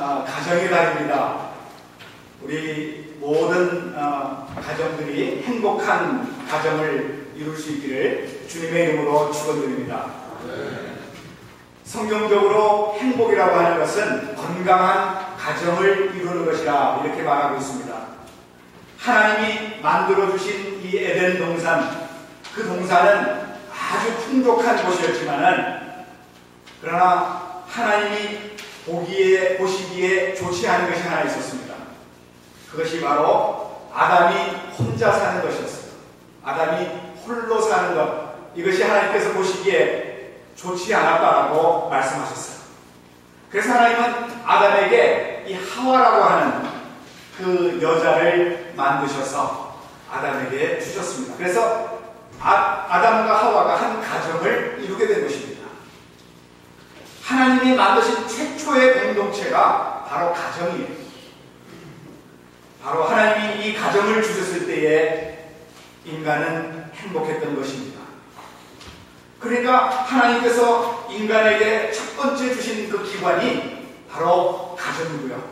가정의 달입니다. 우리 모든 가정들이 행복한 가정을 이룰 수 있기를 주님의 이름으로 축원드립니다. 성경적으로 행복이라고 하는 것은 건강한 가정을 이루는 것이라 이렇게 말하고 있습니다. 하나님이 만들어주신 이 에덴 동산, 그 동산은 아주 풍족한 곳이었지만은 그러나 하나님이 보시기에 좋지 않은 것이 하나 있었습니다. 그것이 바로 아담이 혼자 사는 것이었어요. 아담이 홀로 사는 것, 이것이 하나님께서 보시기에 좋지 않았다라고 말씀하셨어요. 그래서 하나님은 아담에게 이 하와라고 하는 그 여자를 만드셔서 아담에게 주셨습니다. 그래서 아담과 하와가 한 가정을 이루게 된 것입니다. 하나님이 만드신 최초의 공동체가 바로 가정이에요. 바로 하나님이 이 가정을 주셨을 때에 인간은 행복했던 것입니다. 그러니까 하나님께서 인간에게 첫 번째 주신 그 기관이 바로 가정이고요.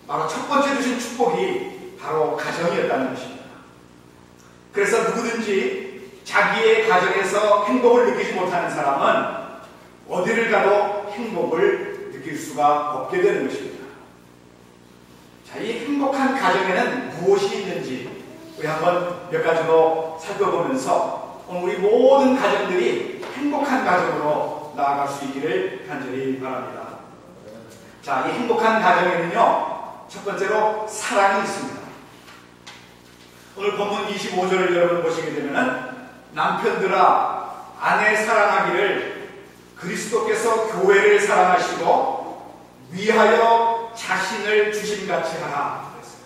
바로 첫 번째 주신 축복이 바로 가정이었다는 것입니다. 그래서 누구든지 자기의 가정에서 행복을 느끼지 못하는 사람은 어디를 가도 행복을 느낄 수가 없게 되는 것입니다. 자, 이 행복한 가정에는 무엇이 있는지 우리 한번 몇 가지로 살펴보면서 오늘 우리 모든 가정들이 행복한 가정으로 나아갈 수 있기를 간절히 바랍니다. 자, 이 행복한 가정에는요, 첫 번째로 사랑이 있습니다. 오늘 본문 25절을 여러분 보시게 되면은 남편들아 아내 사랑하기를 그리스도께서 교회를 사랑하시고 위하여 자신을 주심같이 하라 그랬어요.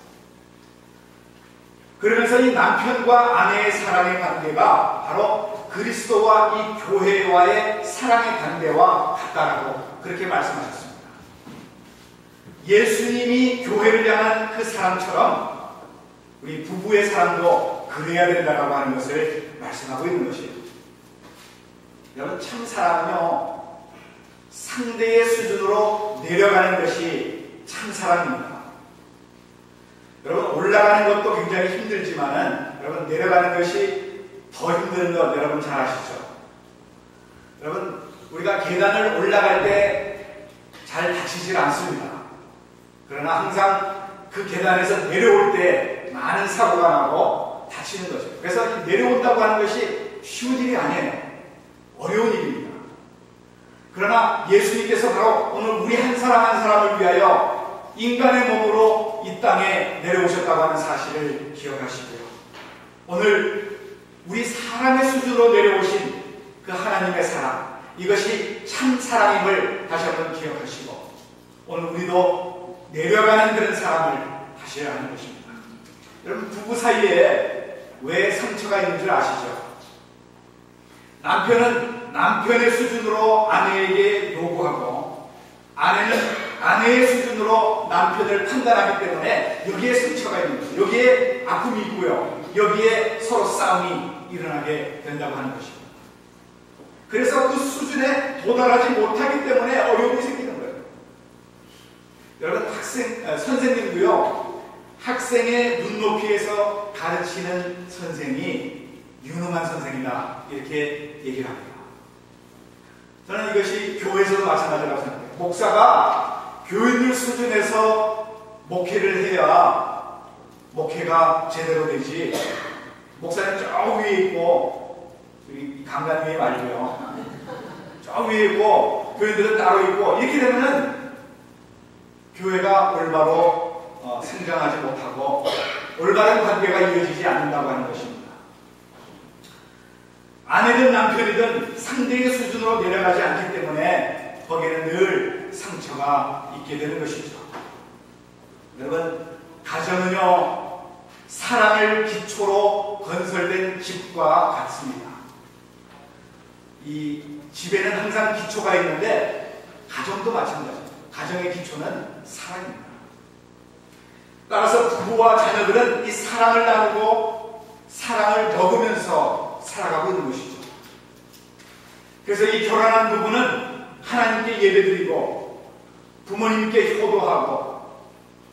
그러면서 이 남편과 아내의 사랑의 관계가 바로 그리스도와 이 교회와의 사랑의 관계와 같다라고 그렇게 말씀하셨습니다. 예수님이 교회를 향한 그 사랑처럼 우리 부부의 사랑도 그래야 된다고 하는 것을 말씀하고 있는 것이에요. 여러분, 참 사랑은요, 상대의 수준으로 내려가는 것이 참 사랑입니다. 여러분, 올라가는 것도 굉장히 힘들지만은 여러분, 내려가는 것이 더 힘든 것 여러분 잘 아시죠? 여러분, 우리가 계단을 올라갈 때 잘 다치질 않습니다. 그러나 항상 그 계단에서 내려올 때 많은 사고가 나고 다치는 거죠. 그래서 내려온다고 하는 것이 쉬운 일이 아니에요. 어려운 일입니다. 그러나 예수님께서 바로 오늘 우리 한 사람 한 사람을 위하여 인간의 몸으로 이 땅에 내려오셨다고 하는 사실을 기억하시고요. 오늘 우리 사람의 수준으로 내려오신 그 하나님의 사랑, 이것이 참 사랑임을 다시 한번 기억하시고 오늘 우리도 내려가는 그런 사랑을 하셔야 하는 것입니다. 여러분, 부부 사이에 왜 상처가 있는 줄 아시죠? 남편은 남편의 수준으로 아내에게 요구하고 아내는 아내의 수준으로 남편을 판단하기 때문에 여기에 상처가 있는 거죠. 여기에 아픔이 있고요. 여기에 서로 싸움이 일어나게 된다고 하는 것입니다. 그래서 그 수준에 도달하지 못하기 때문에 어려움이 생기는 거예요. 여러분, 선생님도요, 학생의 눈높이에서 가르치는 선생이 유능한 선생이다, 이렇게 얘기를 합니다. 저는 이것이 교회에서도 마찬가지라고 생각해요. 목사가 교인들 수준에서 목회를 해야 목회가 제대로 되지, 목사님 저 위에 있고, 여기 강단 위에 말고요, 저 위에 있고 교인들은 따로 있고, 이렇게 되면은 교회가 올바로 성장하지 못하고 올바른 관계가 이어지지 않는다고 하는 것입니다. 아내든 남편이든 상대의 수준으로 내려가지 않기 때문에 거기에는 늘 상처가 있게 되는 것이죠. 여러분, 가정은요, 사랑을 기초로 건설된 집과 같습니다. 이 집에는 항상 기초가 있는데 가정도 마찬가지입니다. 가정의 기초는 사랑입니다. 따라서 부부와 자녀들은 이 사랑을 나누고 사랑을 먹으면서 살아가고 있는 것이죠. 그래서 이 결혼한 부부는 하나님께 예배드리고 부모님께 효도하고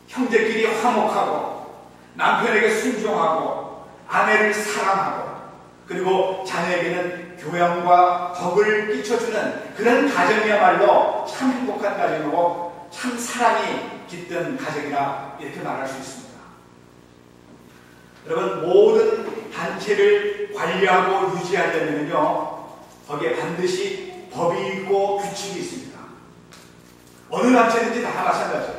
형제끼리 화목하고 남편에게 순종하고 아내를 사랑하고 그리고 자녀에게는 교양과 덕을 끼쳐주는 그런 가정이야말로 참 행복한 가정이고 참 사랑이 깃든 가정이라 이렇게 말할 수 있습니다. 여러분, 모든 단체를 관리하고 유지하려면요 거기에 반드시 법이 있고 규칙이 있습니다. 어느 단체든지 다 마찬가지예요.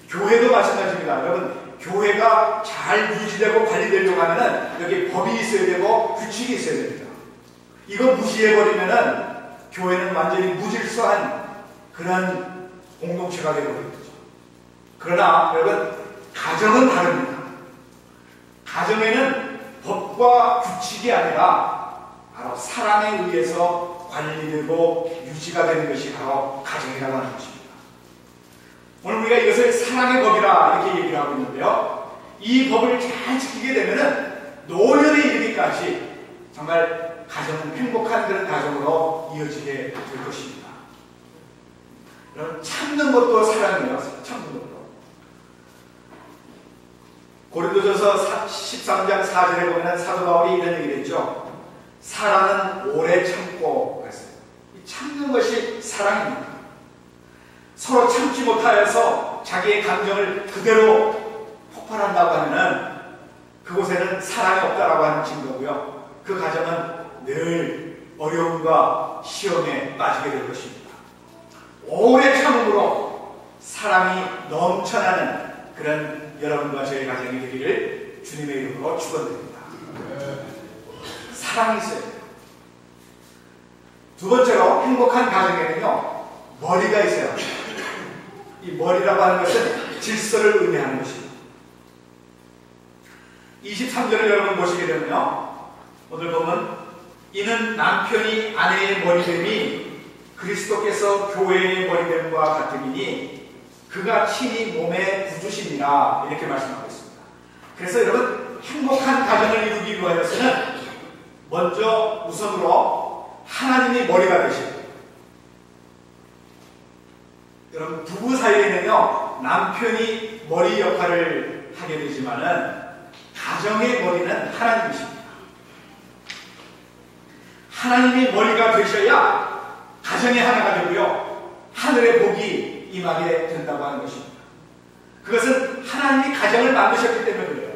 교회도 마찬가지입니다. 여러분, 교회가 잘 유지되고 관리되려고 하면은 여기 법이 있어야 되고 규칙이 있어야 됩니다. 이거 무시해버리면은 교회는 완전히 무질서한 그런 공동체가 되어버리는 거죠. 그러나 여러분, 가정은 다릅니다. 가정에는 법과 규칙이 아니라 바로 사랑에 의해서 관리되고 유지가 되는 것이 바로 가정이라고 하는 것입니다. 오늘 우리가 이것을 사랑의 법이라 이렇게 얘기를 하고 있는데요. 이 법을 잘 지키게 되면은 노년에 이르기까지 정말 가정은 행복한 그런 가정으로 이어지게 될 것입니다. 여러분, 참는 것도 사랑이에요. 참는 것도. 고린도전서 13장 4절에 보면 사도 바울이 이런 얘기를 했죠. 사랑은 오래 참고 그랬어요. 참는 것이 사랑입니다. 서로 참지 못하여서 자기의 감정을 그대로 폭발한다고 하면은 그곳에는 사랑이 없다라고 하는 증거고요. 그 가정은 늘 어려움과 시험에 빠지게 될 것입니다. 오래 참음으로 사랑이 넘쳐나는 그런 여러분과 저의 가정이 되기를 주님의 이름으로 축원드립니다. 사랑이 있어야 돼요. 두 번째로 행복한 가정에는요 머리가 있어야 합니다. 이 머리라고 하는 것은 질서를 의미하는 것입니다. 23절을 여러분 보시게 되면요 오늘 보면 이는 남편이 아내의 머리됨이 그리스도께서 교회의 머리됨과 같음이니 그가 친히 몸의 구주시니라 이렇게 말씀하고 있습니다. 그래서 여러분 행복한 가정을 이루기 위하여서는 먼저 우선으로 하나님이 머리가 되시고 여러분 부부 사이에는요 남편이 머리 역할을 하게 되지만은 가정의 머리는 하나님이십니다. 하나님이 머리가 되셔야 가정이 하나가 되고요 하늘의 복이 임하게 된다고 하는 것입니다. 그것은 하나님이 가정을 만드셨기 때문에 그래요.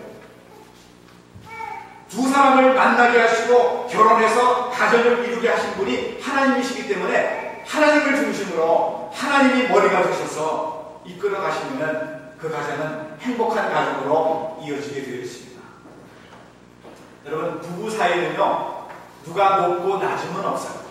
두 사람을 만나게 하시고 결혼해서 가정을 이루게 하신 분이 하나님이시기 때문에 하나님을 중심으로 하나님이 머리가 되셔서 이끌어 가시면 그 가정은 행복한 가정으로 이어지게 되어 있습니다. 여러분 부부 사이에는요 누가 높고 낮음은 없어요.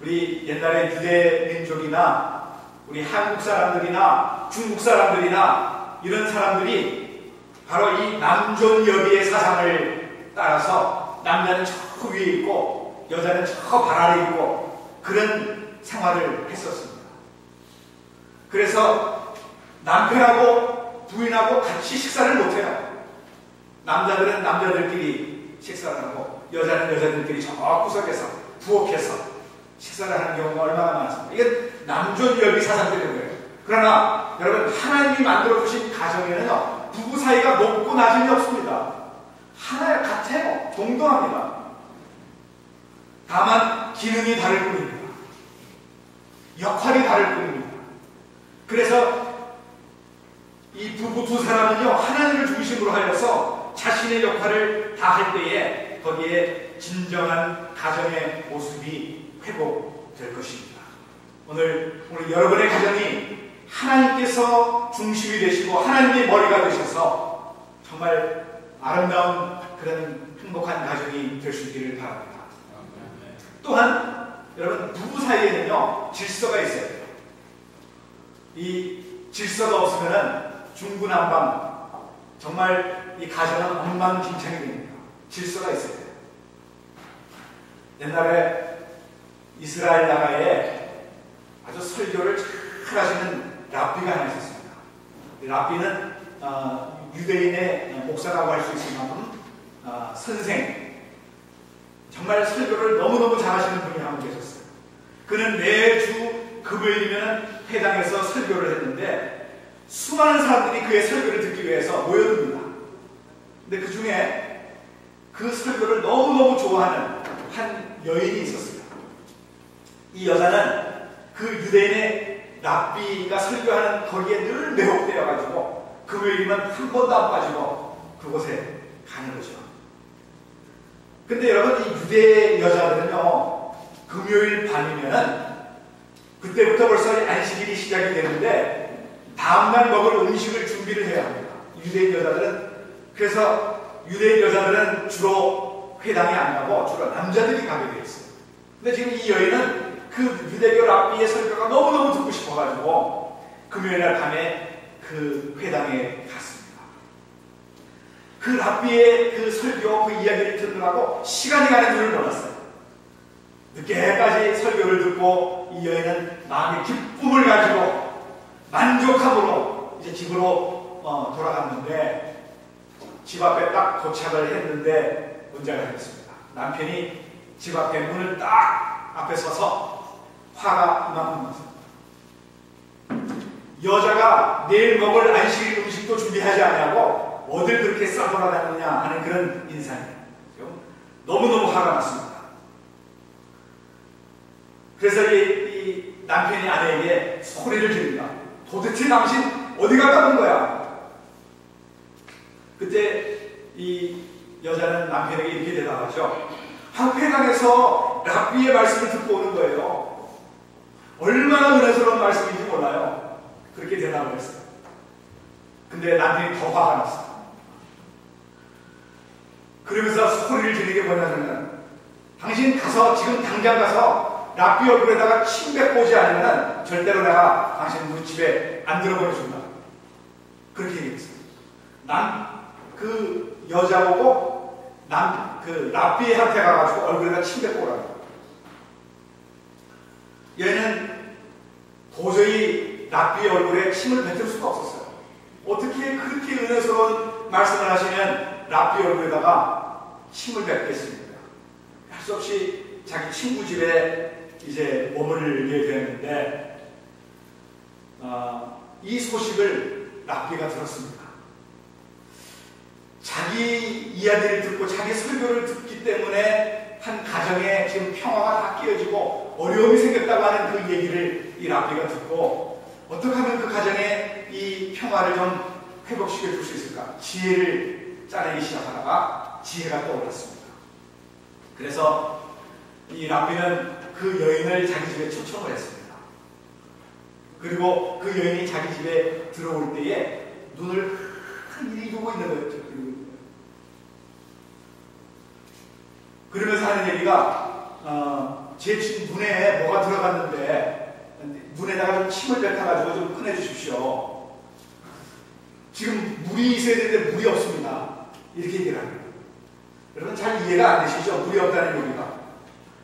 우리 옛날에 유대 민족이나 우리 한국 사람들이나 중국 사람들이나 이런 사람들이 바로 이 남존여비의 사상을 따라서 남자는 저 위에 있고 여자는 저 발 아래 있고 그런 생활을 했었습니다. 그래서 남편하고 부인하고 같이 식사를 못해요. 남자들은 남자들끼리 식사를 하고 여자는 여자들끼리 저 구석에서 부엌에서 식사를 하는 경우가 얼마나 많습니다. 이게 남존여비 사상들인 거예요. 그러나 여러분 하나님이 만들어 주신 가정에는요 부부 사이가 높고 낮음이 없습니다. 하나 같아요. 동등합니다. 다만 기능이 다를 뿐입니다. 역할이 다를 뿐입니다. 그래서 이 부부 두 사람은요 하나님을 중심으로 하여서 자신의 역할을 다 할 때에 거기에 진정한 가정의 모습이 회복될 것입니다. 오늘 여러분의 가정이 하나님께서 중심이 되시고 하나님의 머리가 되셔서 정말 아름다운 그런 행복한 가정이 될 수 있기를 바랍니다. 또한 여러분 부부 사이에는요 질서가 있어야 돼요. 이 질서가 없으면은 중구난방 정말 이 가정은 엉망진창이 됩니다. 질서가 있어야 돼요. 옛날에 이스라엘 나라에 아주 설교를 잘 하시는 랍비가 하나 있었습니다. 랍비는 유대인의 목사라고 할 수 있을 만큼 선생, 정말 설교를 너무너무 잘하시는 분이 한 분 계셨어요. 그는 매주 금요일이면 회당에서 설교를 했는데 수많은 사람들이 그의 설교를 듣기 위해서 모여듭니다. 근데 그 중에 그 설교를 너무너무 좋아하는 한 여인이 있었습니다. 이 여자는 그 유대인의 랍비가 설교하는 거기에 늘 매혹되어가지고 금요일이면 한 번도 안 빠지고 그곳에 가는 거죠. 근데 여러분, 이 유대 여자들은요, 금요일 밤이면은 그때부터 벌써 안식일이 시작이 되는데 다음날 먹을 음식을 준비를 해야 합니다. 유대인 여자들은. 그래서 유대인 여자들은 주로 회당에 안 가고 주로 남자들이 가게 되어 있어요. 근데 지금 이 여인은 그 유대교 랍비의 설교가 너무너무 듣고 싶어가지고 금요일날 밤에 그 회당에 갔습니다. 그 랍비의 그 설교, 그 이야기를 듣느라고 시간이 가는 줄을 몰랐어요. 늦게까지 설교를 듣고 이 여인은 마음의 기쁨을 가지고 만족함으로 이제 집으로 돌아갔는데 집 앞에 딱 도착을 했는데 문제가 생겼습니다. 남편이 집 앞에 문을 딱 앞에 서서 화가 이만큼 났습니다. 여자가 내일 먹을 안식일 음식도 준비하지 않냐고 어딜 그렇게 싸돌아다니느냐 하는 그런 인상이에요. 너무너무 화가 났습니다. 그래서 이 남편이 아내에게 소리를 지릅니다. 도대체 당신 어디 갔다 온 거야? 그때 이 여자는 남편에게 이렇게 대답하죠. 회당에서 랍비의 말씀을 듣고 오는 거예요. 얼마나 은혜스러운 말씀인지 몰라요. 그렇게 대답을 했어요. 근데 남편이 더 화가 났어요. 그러면서 소리를 지르는 게 뭐냐면, 당신 가서, 지금 당장 가서 랍비 얼굴에다가 침 뱉고 오지 않으면 절대로 내가 당신 우리 집에 안 들어보내준다. 그렇게 얘기했어요. 난 그 여자 보고 그 랍비한테 가가지고 얼굴에다 침 뱉고 오라고. 얘는 도저히 랍비의 얼굴에 침을 뱉을 수가 없었어요. 어떻게 그렇게 은혜스러운 말씀을 하시면 랍비 얼굴에다가 침을 뱉겠습니까? 할 수 없이 자기 친구 집에 이제 머물게 되었는데, 이 소식을 랍비가 들었습니다. 자기 이야기를 듣고 자기 설교를 듣기 때문에 한 가정에 지금 평화가 다 깨어지고 어려움이 생겼다고 하는 그 얘기를 이 랍비가 듣고, 어떻게 하면 그 가정에 이 평화를 좀 회복시켜 줄 수 있을까? 지혜를 짜내기 시작하다가 지혜가 떠올랐습니다. 그래서 이 랍비는 그 여인을 자기 집에 초청을 했습니다. 그리고 그 여인이 자기 집에 들어올 때에 눈을 흔히 두고 있는 거였죠. 그러면서 하는 얘기가, 제 눈에 뭐가 들어갔는데 눈에다가 좀 침을 뱉어가지고 좀 꺼내주십시오. 지금 물이 있어야 되는데 물이 없습니다. 이렇게 얘기를 합니다. 여러분 잘 이해가 안 되시죠? 물이 없다는 얘기가.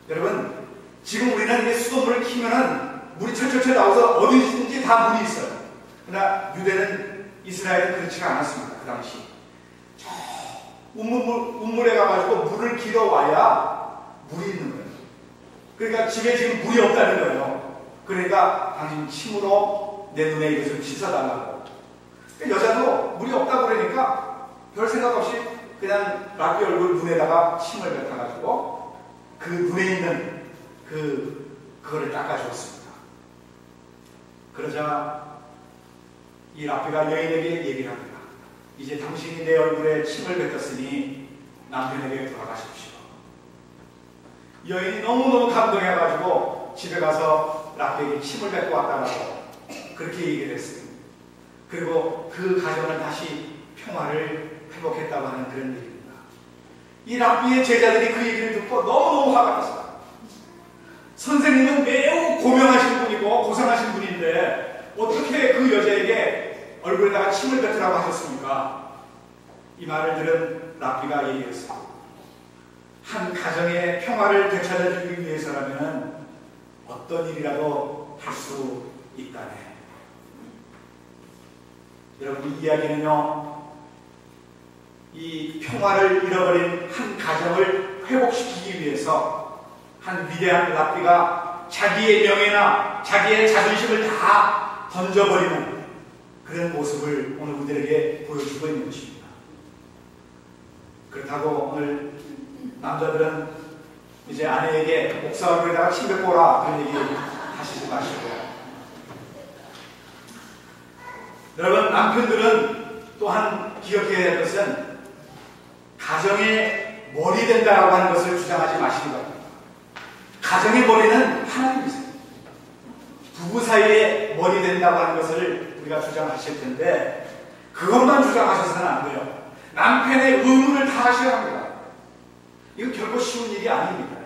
여러분, 지금 우리는 이게 수돗물을 키면은 물이 철철철 나와서 어디든지 다 물이 있어요. 그러나 유대는, 이스라엘은 그렇지가 않았습니다. 그 당시. 저 운물에 가가지고 물을 길어와야 물이 있는 거예요. 그러니까 집에 지금 물이 없다는 거예요. 그러니까 당신 침으로 내 눈에 이것을 씻어달라고. 그러니까 여자도 물이 없다고 그러니까 별 생각 없이 그냥 랍비 얼굴 눈에다가 침을 뱉어가지고 그 눈에 있는 그거를 닦아주었습니다. 그러자 이 랍비가 여인에게 얘기를 합니다. 이제 당신이 내 얼굴에 침을 뱉었으니 남편에게 돌아가십시오. 여인이 너무너무 감동해가지고 집에 가서 랍비에게 침을 뱉고 왔다고 그렇게 얘기를 했어요. 그리고 그 가정은 다시 평화를 회복했다고 하는 그런 일입니다. 이 랍비의 제자들이 그 얘기를 듣고 너무너무 화가 났어요. 선생님은 매우 고명하신 분이고 고상하신 분인데 어떻게 그 여자에게 얼굴에다가 침을 뱉으라고 하셨습니까? 이 말을 들은 랍비가 얘기했어요. 한 가정의 평화를 되찾아주기 위해서라면 어떤 일이라도 할 수 있다네. 여러분, 이 이야기는요, 이 평화를 잃어버린 한 가정을 회복시키기 위해서 한 위대한 랍비가 자기의 명예나 자기의 자존심을 다 던져버리는 그런 모습을 오늘 우리에게 보여주고 있는 것입니다. 그렇다고 오늘 남자들은 이제 아내에게 옥사울에다가 침 뱉고 오라 그런 얘기 하시지 마시고, 여러분 남편들은 또한 기억해야 할 것은 가정의 머리 된다라고 하는 것을 주장하지 마시기 바랍니다. 가정의 머리는 하나님이세요. 부부 사이에 머리 된다고 하는 것을 우리가 주장하실 텐데 그것만 주장하셔서는 안 돼요. 남편의 의무를 다 하셔야 합니다. 이건 결코 쉬운 일이 아닙니다.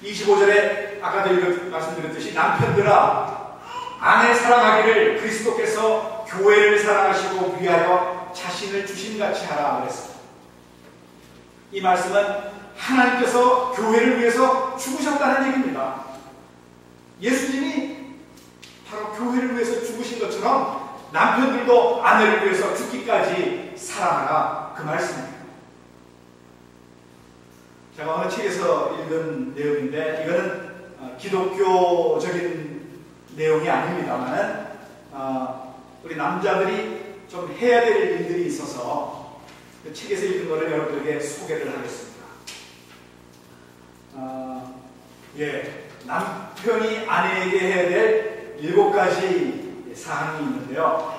25절에 아까도 말씀드렸듯이 남편들아 아내 사랑하기를 그리스도께서 교회를 사랑하시고 위하여 자신을 주심같이 하라 그랬습니다. 이 말씀은 하나님께서 교회를 위해서 죽으셨다는 얘기입니다. 예수님이 바로 교회를 위해서 죽으신 것처럼 남편들도 아내를 위해서 죽기까지 사랑하라 그 말씀입니다. 제가 어느 책에서 읽은 내용인데 이거는 기독교적인 내용이 아닙니다만 우리 남자들이 좀 해야 될 일들이 있어서 그 책에서 읽은 것을 여러분들에게 소개를 하겠습니다. 남편이 아내에게 해야 될 7가지 사항이 있는데요.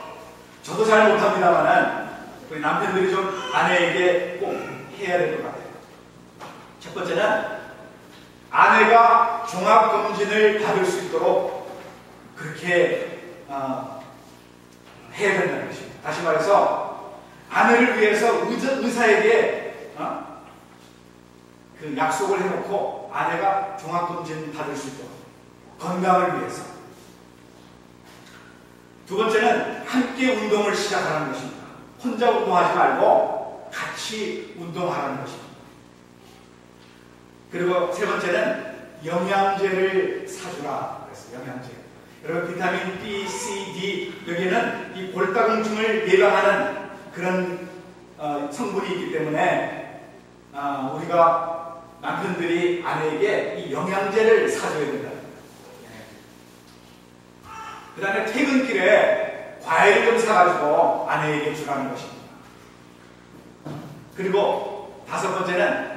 저도 잘 못합니다만 우리 남편들이 좀 아내에게 꼭 해야 될 것 같아요. 첫 번째는 아내가 종합검진을 받을 수 있도록 그렇게 해야 된다는 것입니다. 다시 말해서 아내를 위해서 의사에게 그 약속을 해놓고 아내가 종합검진 받을 수 있도록 건강을 위해서. 두 번째는 함께 운동을 시작하는 것입니다. 혼자 운동하지 말고 같이 운동하라는 것입니다. 그리고 세 번째는 영양제를 사주라 그랬어요. 영양제. 여러분 비타민 B, C, D 여기에는 이 골다공증을 예방하는 그런 성분이 있기 때문에 우리가 남편들이 아내에게 이 영양제를 사줘야 된다. 그 다음에 퇴근길에 과일을 좀 사가지고 아내에게 주라는 것입니다. 그리고 다섯 번째는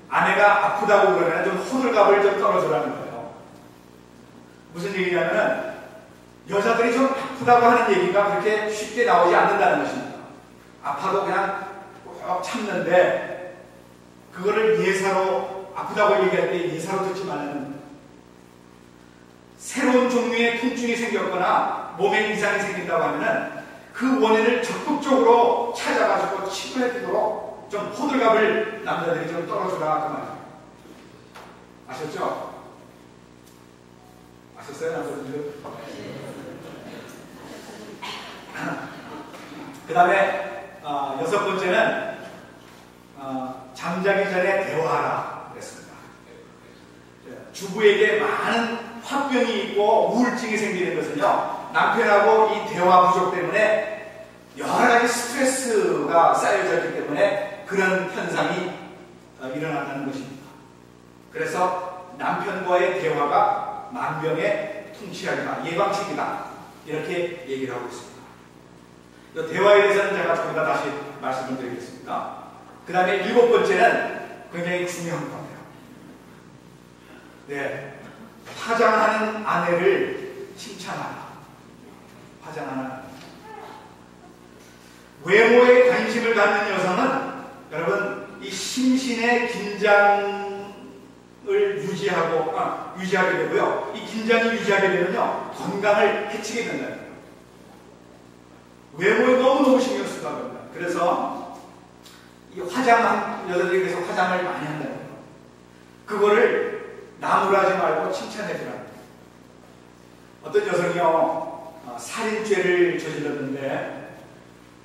아내가 아프다고 그러면 좀 호들갑을 좀 떨어주라는 거예요. 무슨 얘기냐면은 여자들이 좀 아프다고 하는 얘기가 그렇게 쉽게 나오지 않는다는 것입니다. 아파도 그냥 꼭 참는데 그거를 예사로 아프다고 얘기할 때 예사로 듣지 말라는, 새로운 종류의 통증이 생겼거나 몸에 이상이 생긴다고 하면은 그 원인을 적극적으로 찾아가지고 치료해 주도록 좀 호들갑을 남자들이 좀 떨어주라 그 말이에요. 아셨죠? 아셨어요 남자분들? 그 다음에 여섯 번째는 잠자기 전에 대화하라 그랬습니다. 주부에게 많은 화병이 있고 우울증이 생기는 것은요, 남편하고 이 대화 부족 때문에 여러 가지 스트레스가 쌓여져 있기 때문에 그런 현상이 일어난다는 것입니다. 그래서 남편과의 대화가 만병의 통치약이다, 예방책이다, 이렇게 얘기를 하고 있습니다. 이 대화에 대해서는 제가 조금 더 다시 말씀을 드리겠습니다. 그 다음에 일곱 번째는 굉장히 중요한 것 같아요. 네, 화장하는 아내를 칭찬하라. 화장하는 아내. 외모에 관심을 갖는 여성은 여러분 이 심신의 긴장을 유지하게 되고요. 이 긴장이 유지하게 되면요, 건강을 해치게 된다는 거예요. 외모에 너무너무 신경 쓰다 겁니다. 그래서 이 여자들이 그래서 화장을 많이 한다는 거예요. 그거를 나무라지 말고 칭찬해 주라는 거예요. 어떤 여성이요, 살인죄를 저질렀는데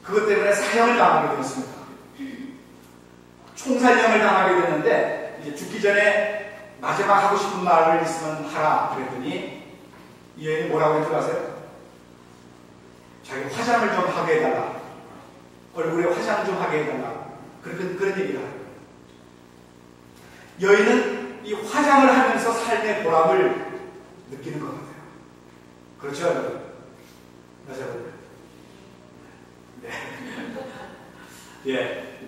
그것 때문에 사형을 당하게 되었습니다. 총살형을 당하게 됐는데 이제 죽기 전에 마지막 하고 싶은 말을 있으면 하라 그랬더니 이 여인이 뭐라고 했는지 아세요? 자기 화장을 좀 하게 해달라, 얼굴에 화장 좀 하게 해달라, 그런 얘기를 하는 거예요. 여인은 이 화장을 하면서 삶의 보람을 느끼는 것 같아요. 그렇죠, 여러분? 여자분들. 네. 예.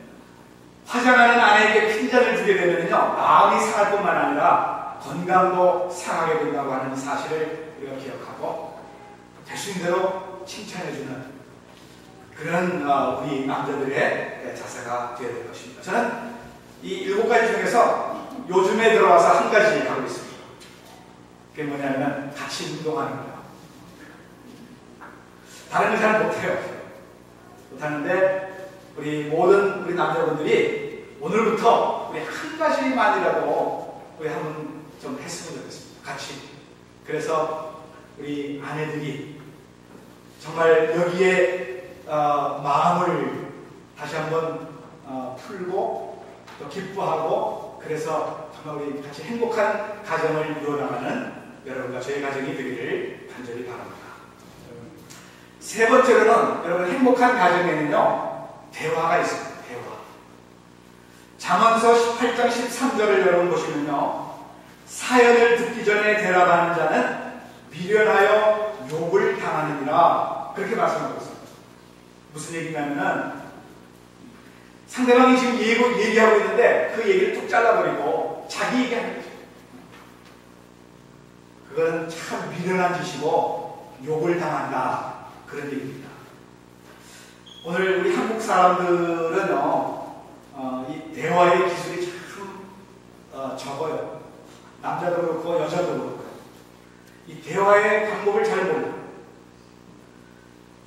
화장하는 아내에게 핀잔을 주게 되면요, 마음이 상할 뿐만 아니라 건강도 상하게 된다고 하는 사실을 우리가 기억하고, 되신 대로 칭찬해주는 그런 우리 남자들의 자세가 되어야 될 것입니다. 저는 이 7가지 중에서 요즘에 들어와서 한 가지 하고 있습니다. 그게 뭐냐면 같이 운동하는 거예요. 다른 걸 잘 못해요. 못하는데 우리 모든 우리 남자분들이 오늘부터 우리 한 가지만이라도 우리 한번 좀 했으면 좋겠습니다. 같이. 그래서 우리 아내들이 정말 여기에 마음을 다시 한번 풀고 또 기뻐하고, 그래서 정말 우리 같이 행복한 가정을 이루어나가는 여러분과 저의 가정이 되기를 간절히 바랍니다. 세 번째로는 여러분, 행복한 가정에는요 대화가 있습니다. 대화. 잠언서 18장 13절을 여러분 보시면요, 사연을 듣기 전에 대답하는 자는 미련하여 욕을 당하느니라, 그렇게 말씀하고 있습니다. 무슨 얘기냐면은 상대방이 지금 얘기하고 있는데 그 얘기를 뚝 잘라버리고 자기 얘기하는 거죠. 그건 참 미련한 짓이고 욕을 당한다, 그런 얘기입니다. 오늘 우리 한국 사람들은요, 이 대화의 기술이 참 적어요. 남자도 그렇고 여자도 그렇고 이 대화의 방법을 잘 모르고,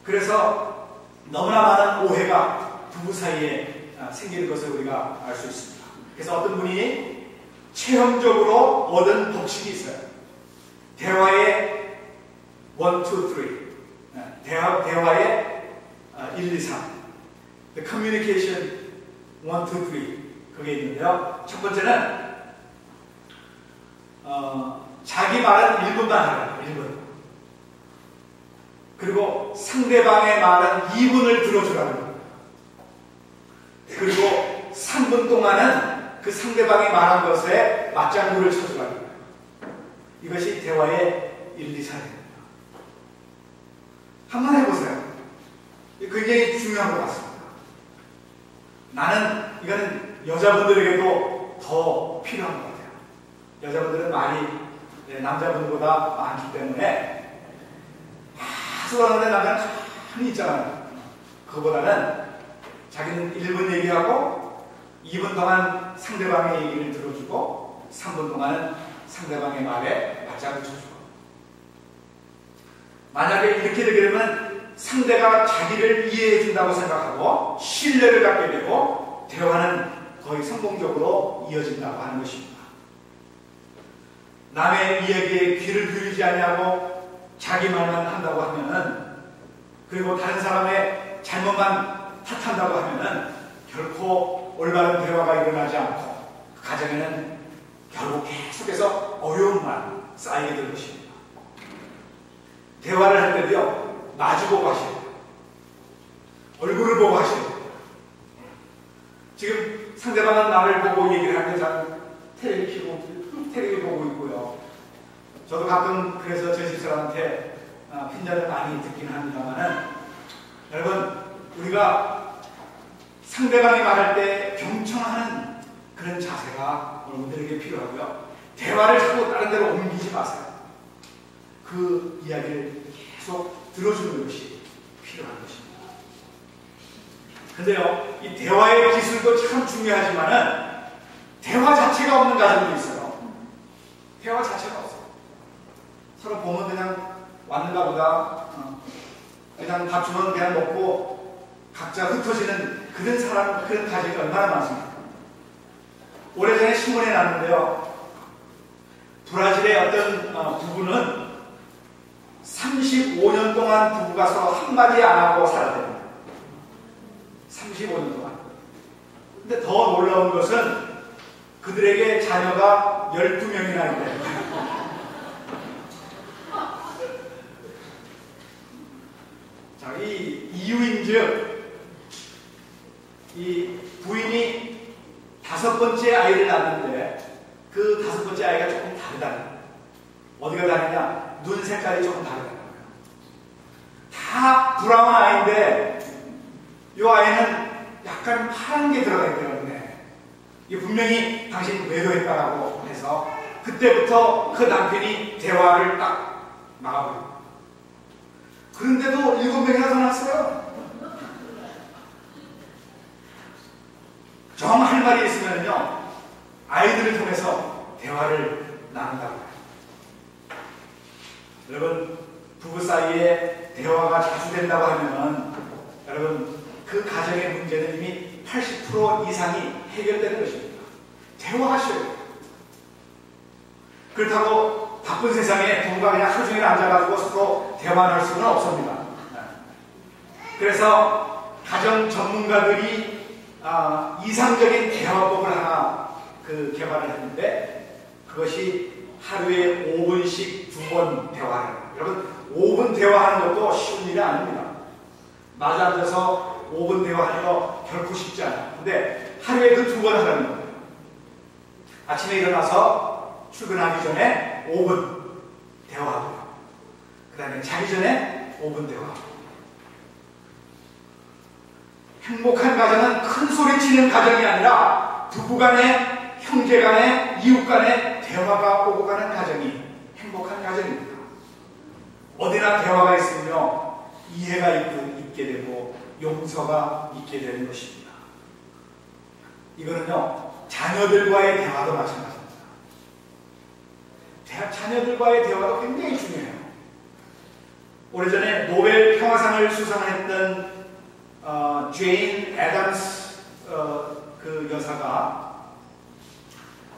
그래서 너무나 많은 오해가 부부 사이에 생기는 것을 우리가 알 수 있습니다. 그래서 어떤 분이 체험적으로 얻은 법칙이 있어요. 대화의 1, 2, 3. 대화의 1, 2, 3. The communication 1, 2, 3. 그게 있는데요. 첫 번째는 자기 말은 1분만 하라. 1분. 그리고 상대방의 말은 2분을 들어주라는 겁니다. 그리고 3분 동안은 그 상대방이 말한 것에 맞장구를 쳐주라는 거예요. 이것이 대화의 1, 2, 3입니다. 한번 해보세요. 굉장히 중요한 것 같습니다. 이거는 여자분들에게도 더 필요한 것 같아요. 여자분들은 말이 남자분들보다 많기 때문에 하도 하는데 남자는 가만히 있잖아요. 그거보다는 자기는 1분 얘기하고 2분 동안 상대방의 얘기를 들어주고 3분 동안은 상대방의 말에 맞장구 쳐주고, 만약에 이렇게 되게 되면 상대가 자기를 이해해 준다고 생각하고 신뢰를 갖게 되고 대화는 거의 성공적으로 이어진다고 하는 것입니다. 남의 이야기에 귀를 기울이지 않냐고 자기 말만 한다고 하면은, 그리고 다른 사람의 잘못만 탓한다고 하면은 결코 올바른 대화가 일어나지 않고 그 가정에는 결국 계속해서 어려움만 쌓이게 될 것입니다. 대화를 할 때도요, 마주보고 하셔야 돼요. 얼굴을 보고 하셔야 돼요. 지금 상대방은 나를 보고 얘기를 하는데 저는 텔레비 보고 있고요. 저도 가끔 그래서 제 집사람한테 핀잔을 많이 듣긴 합니다만은, 여러분, 우리가 상대방이 말할 때 경청하는 그런 자세가 여러분들에게 필요하고요. 대화를 자꾸 다른 데로 옮기지 마세요. 그 이야기를 계속 들어주는 것이 필요한 것입니다. 근데요, 이 대화의 기술도 참 중요하지만은 대화 자체가 없는 가정도 있어요. 대화 자체가 없어요. 서로 보면 그냥 왔는가 보다, 그냥 밥 주면 그냥 먹고 각자 흩어지는 그런 사람, 그런 가정이 얼마나 많습니까? 오래전에 신문에 났는데요, 브라질의 어떤 부부는 35년 동안 부부가 서로 한마디 안 하고 살았대요. 35년 동안. 근데 더 놀라운 것은 그들에게 자녀가 12명이나 있대요. 자, 이 이유인즉 이 부인이 5번째 아이를 낳았는데 그 5번째 아이가 조금 다르다. 어디가 다르냐? 눈 색깔이 조금 다르다는 거예요. 브라운 아이인데 이 아이는 약간 파란 게 들어가 있기 때문에 이게 분명히 당신이 외도했다라고 해서 그때부터 그 남편이 대화를 딱 막아버려요. 그런데도 7명이나 더 낳았어요. 정 할 말이 있으면요 아이들을 통해서 대화를 나눈다고 해요. 여러분, 부부 사이에 대화가 자주 된다고 하면 여러분 그 가정의 문제는 이미 80% 이상이 해결되는 것입니다. 대화하셔야 돼요. 그렇다고 바쁜 세상에 부부가 그냥 하루 종일 앉아가지고 서로 대화할 수는 없습니다. 그래서 가정 전문가들이 이상적인 대화법을 하나 개발을 했는데 그것이 하루에 5분씩 2번 대화를. 여러분 5분 대화하는 것도 쉬운 일이 아닙니다. 마주 앉아서 5분 대화하는 거 결코 쉽지 않아요. 근데 하루에 그 2번 하라는 거예요. 아침에 일어나서 출근하기 전에 5분 대화하고요. 그 다음에 자기 전에 5분 대화하고. 행복한 가정은 큰 소리 치는 가정이 아니라 부부간에, 형제간에, 이웃간에 대화가 오고 가는 가정이 행복한 가정입니다. 어디나 대화가 있으며 이해가 있게 되고 용서가 있게 되는 것입니다. 이거는요 자녀들과의 대화도 마찬가지입니다. 자녀들과의 대화도 굉장히 중요해요. 오래전에 노벨 평화상을 수상했던 제인 애덤스 그 여사가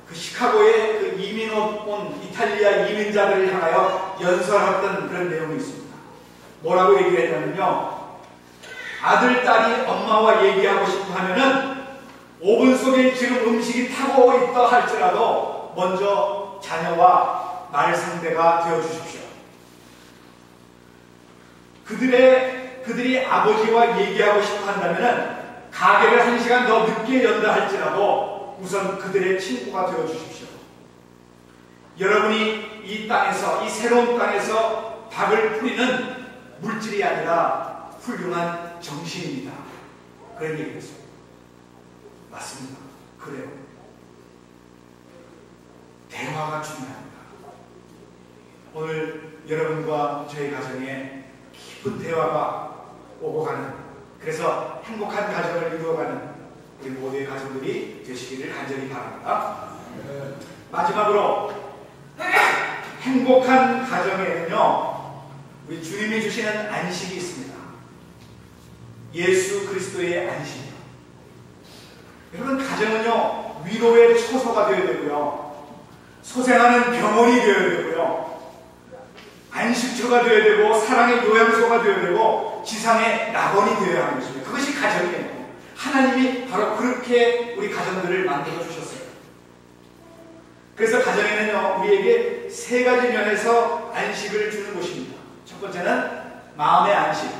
그 시카고에 그 이민 온 이탈리아 이민자들을 향하여 연설했던 그런 내용이 있습니다. 뭐라고 얘기를 했냐면요, 아들, 딸이 엄마와 얘기하고 싶어 하면은 5분 속에 지금 음식이 타고 있다 할지라도 먼저 자녀와 말 상대가 되어 주십시오. 그들이 아버지와 얘기하고 싶어 한다면은 가게를 1시간 더 늦게 연다 할지라도 우선 그들의 친구가 되어 주십시오. 여러분이 이 땅에서, 이 새로운 땅에서 닭을 뿌리는 물질이 아니라 훌륭한 정신입니다. 그런 얘기였어요. 맞습니다. 그래요. 대화가 중요합니다. 오늘 여러분과 저희 가정에 깊은 대화가 오고 가는, 그래서 행복한 가정을 이루어가는 우리 모두의 가정들이 되시기를 간절히 바랍니다. 마지막으로 행복한 가정에는요 우리 주님이 주시는 안식이 있습니다. 예수 그리스도의 안식이요. 여러분, 가정은요 위로의 처소가 되어야 되고요, 소생하는 병원이 되어야 되고요, 안식처가 되어야 되고, 사랑의 요양소가 되어야 되고, 지상의 낙원이 되어야 하는 것입니다. 그것이 가정이에요. 하나님이 바로 그렇게 우리 가정들을 만들어 주셨어요. 그래서 가정에는요 우리에게 3가지 면에서 안식을 주는 곳입니다. 첫 번째는 마음의 안식.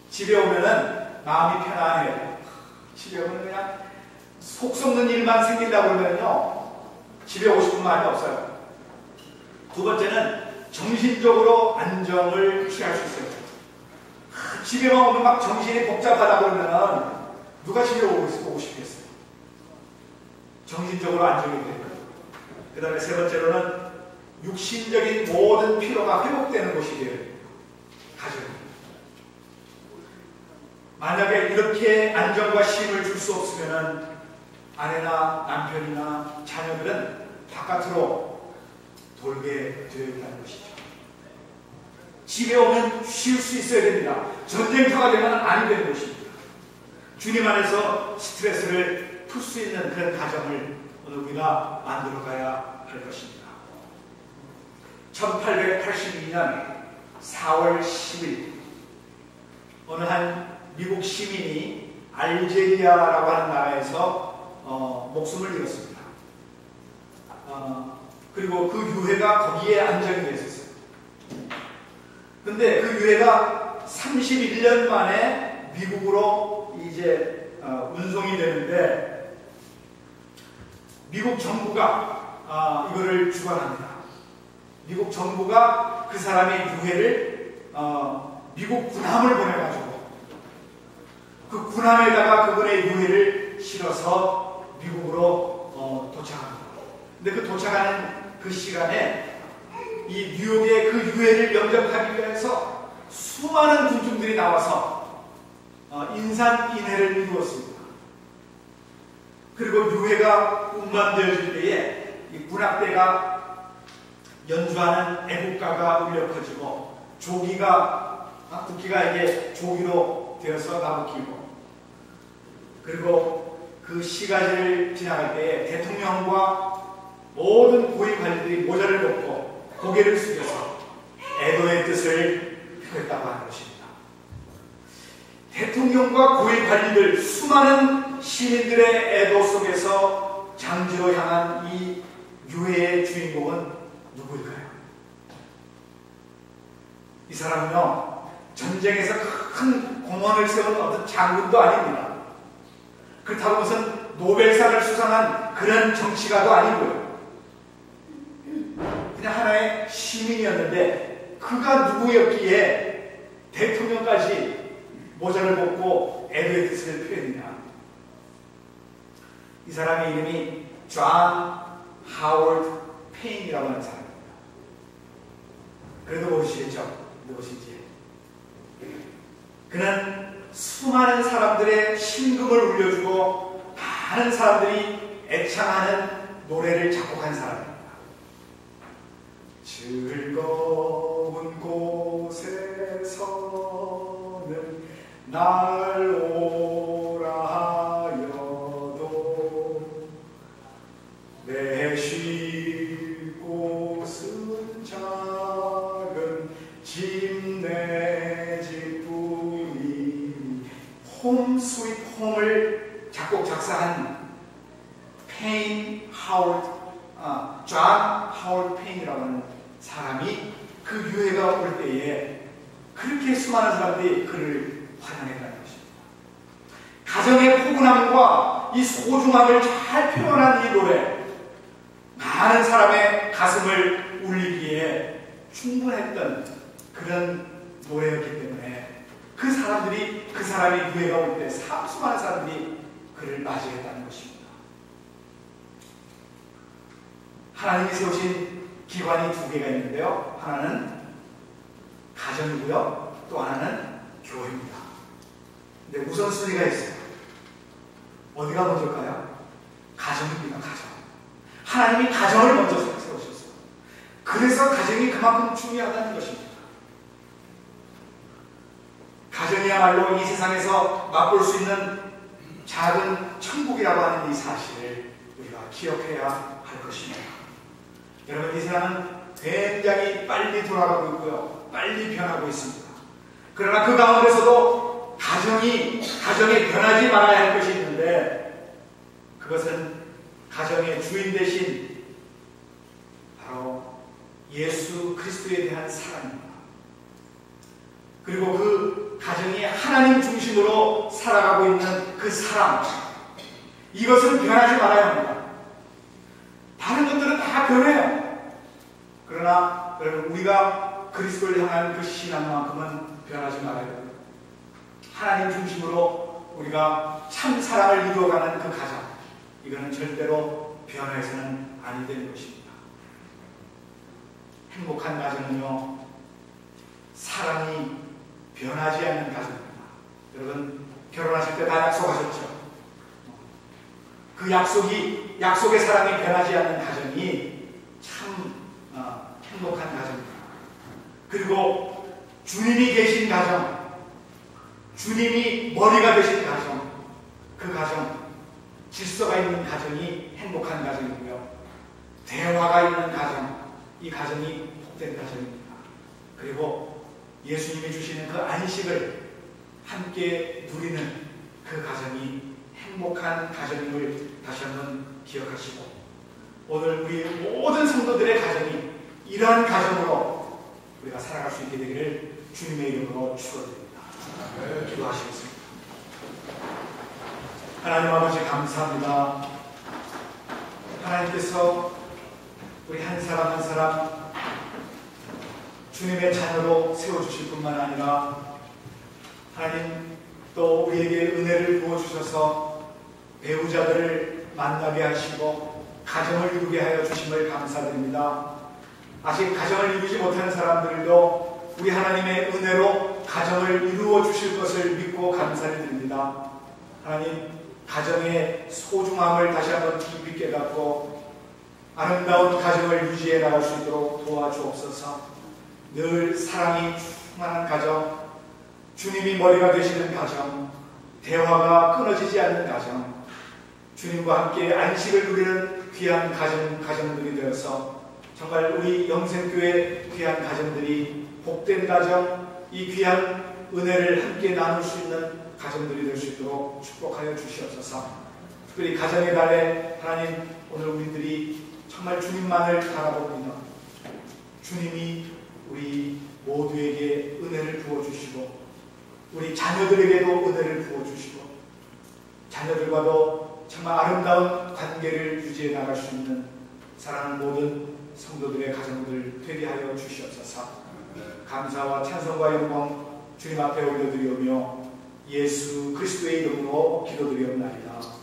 집에 오면은 마음이 편안해요. 집에 오면 그냥 속 썩는 일만 생긴다고 그러면요 집에 오고 싶은 마음이 없어요. 두 번째는 정신적으로 안정을 취할 수 있어요. 집에만 오면 막 정신이 복잡하다 그러면은 누가 집에 오고 싶겠어요? 정신적으로 안정이 돼요. 그 다음에 세 번째로는 육신적인 모든 피로가 회복되는 곳이 돼요. 가정이. 만약에 이렇게 안정과 쉼을 줄 수 없으면은 아내나 남편이나 자녀들은 바깥으로 돌게 되어 있다는 것이죠. 집에 오면 쉴 수 있어야 됩니다. 전쟁터가 되면 안 되는 것입니다. 주님 안에서 스트레스를 풀 수 있는 그런 가정을 오늘 우리가 만들어가야 할 것입니다. 1882년 4월 10일 어느 한 미국 시민이 알제리아라고 하는 나라에서 목숨을 잃었습니다. 그리고 그 유해가 거기에 안정이 됐었어요. 근데 그 유해가 31년 만에 미국으로 이제 운송이 되는데 미국 정부가 이거를 주관합니다. 미국 정부가 그 사람의 유해를 미국 군함을 보내가지고 그 군함에다가 그분의 유해를 실어서 미국으로 도착합니다. 근데 그 도착하는 그 시간에 이 뉴욕의 그 유해를 영접하기 위해서 수많은 군중들이 나와서 인산인해를 이루었습니다. 그리고 유해가 운반되어질 때에 이 군악대가 연주하는 애국가가 울려 퍼지고 국기가 이게 조기로 되어서 나부끼고, 그리고 그 시가지를 지나갈 때에 대통령과 모든 고위 관리들이 모자를 벗고 고개를 숙여서 애도의 뜻을 표했다고 하는 것입니다. 대통령과 고위 관리들, 수많은 시민들의 애도 속에서 장지로 향한 이 유해의 주인공은 누구일까요? 이 사람은요, 전쟁에서 큰 공헌을 세운 어떤 장군도 아닙니다. 그렇다고 무슨 노벨상을 수상한 그런 정치가도 아니고요. 그냥 하나의 시민이었는데 그가 누구였기에 대통령까지 모자를 벗고 애도의 뜻을 표했느냐. 이 사람의 이름이 존 하워드 페인이라고 하는 사람입니다. 그래도 모르시겠죠? 무엇인지. 그는 수많은 사람들의 심금을 울려주고 많은 사람들이 애창하는 노래를 작곡한 사람입니다. 즐거운 곳에서는 날 오라 하여도 내 쉴 곳은 작은 집 내 집뿐이. 홈 스윗 홈을 작곡 작사한 페인 하워드, 존 하워드 페인이라고 하는 사람이 그 유해가 올 때에 그렇게 수많은 사람들이 그를 환영했다는 것입니다. 가정의 포근함과 이 소중함을 잘 표현한 이 노래, 많은 사람의 가슴을 울리기에 충분했던 그런 노래였기 때문에 그 사람이 유해가 올 때 수많은 사람들이 그를 맞이했다는 것입니다. 하나님이 세우신 기관이 두 개가 있는데요. 하나는 가정이고요. 또 하나는 교회입니다. 근데 우선순위가 있어요. 어디가 먼저일까요? 가정입니다. 가정. 하나님이 가정을 먼저 세우셨어요. 그래서 가정이 그만큼 중요하다는 것입니다. 가정이야말로 이 세상에서 맛볼 수 있는 작은 천국이라고 하는 이 사실을 우리가 기억해야 할 것입니다. 여러분, 이 세상은 굉장히 빨리 돌아가고 있고요. 빨리 변하고 있습니다. 그러나 그 가운데서도 가정이 변하지 말아야 할 것이 있는데, 그것은 가정의 주인 대신 바로 예수 그리스도에 대한 사랑입니다. 그리고 그 가정이 하나님 중심으로 살아가고 있는 그 사랑, 이것은 변하지 말아야 합니다. 다른 것들은 다 변해요. 그러나 여러분, 우리가 그리스도를 향한 그 신앙만큼은 변하지 말아야 합니다. 하나님 중심으로 우리가 참 사랑을 이루어가는 그 가정, 이거는 절대로 변해서는 아니 되는 것입니다. 행복한 가정은요, 사랑이 변하지 않는 가정입니다. 여러분, 결혼하실 때 다 약속하셨죠? 그 약속의 사랑이 변하지 않는 가정이 참 행복한 가정입니다. 그리고 주님이 계신 가정, 주님이 머리가 되신 가정, 그 가정, 질서가 있는 가정이 행복한 가정이고요. 대화가 있는 가정, 이 가정이 복된 가정입니다. 그리고 예수님이 주시는 그 안식을 함께 누리는 그 가정이 행복한 가정임을 다시 한번 기억하시고, 오늘 우리 모든 성도들의 가정이 이러한 가정으로 우리가 살아갈 수 있게 되기를 주님의 이름으로 축원드립니다. 기도하시겠습니다. 하나님 아버지, 감사합니다. 하나님께서 우리 한 사람 한 사람 주님의 자녀로 세워주실 뿐만 아니라 하나님 또 우리에게 은혜를 부어주셔서 배우자들을 만나게 하시고 가정을 이루게 하여 주심을 감사드립니다. 아직 가정을 이루지 못한 사람들도 우리 하나님의 은혜로 가정을 이루어 주실 것을 믿고 감사를 드립니다. 하나님, 가정의 소중함을 다시 한번 깊이 깨닫고 아름다운 가정을 유지해 나갈 수 있도록 도와주옵소서. 늘 사랑이 충만한 가정, 주님이 머리가 되시는 가정, 대화가 끊어지지 않는 가정, 주님과 함께 안식을 누리는 귀한 가정들이 되어서 정말 우리 영생교회 귀한 가정들이 복된 가정, 이 귀한 은혜를 함께 나눌 수 있는 가정들이 될 수 있도록 축복하여 주시옵소서. 특별히 가정의 달에 하나님, 오늘 우리들이 정말 주님만을 바라봅니다. 주님이 우리 모두에게 은혜를 부어주시고 우리 자녀들에게도 은혜를 부어주시고 자녀들과도 정말 아름다운 관계를 유지해 나갈 수 있는 사랑하는 모든 성도들의 가정들 되게 하여 주시옵소서. 감사와 찬송과 영광 주님 앞에 올려드리오며 예수 그리스도의 이름으로 기도드리옵나이다.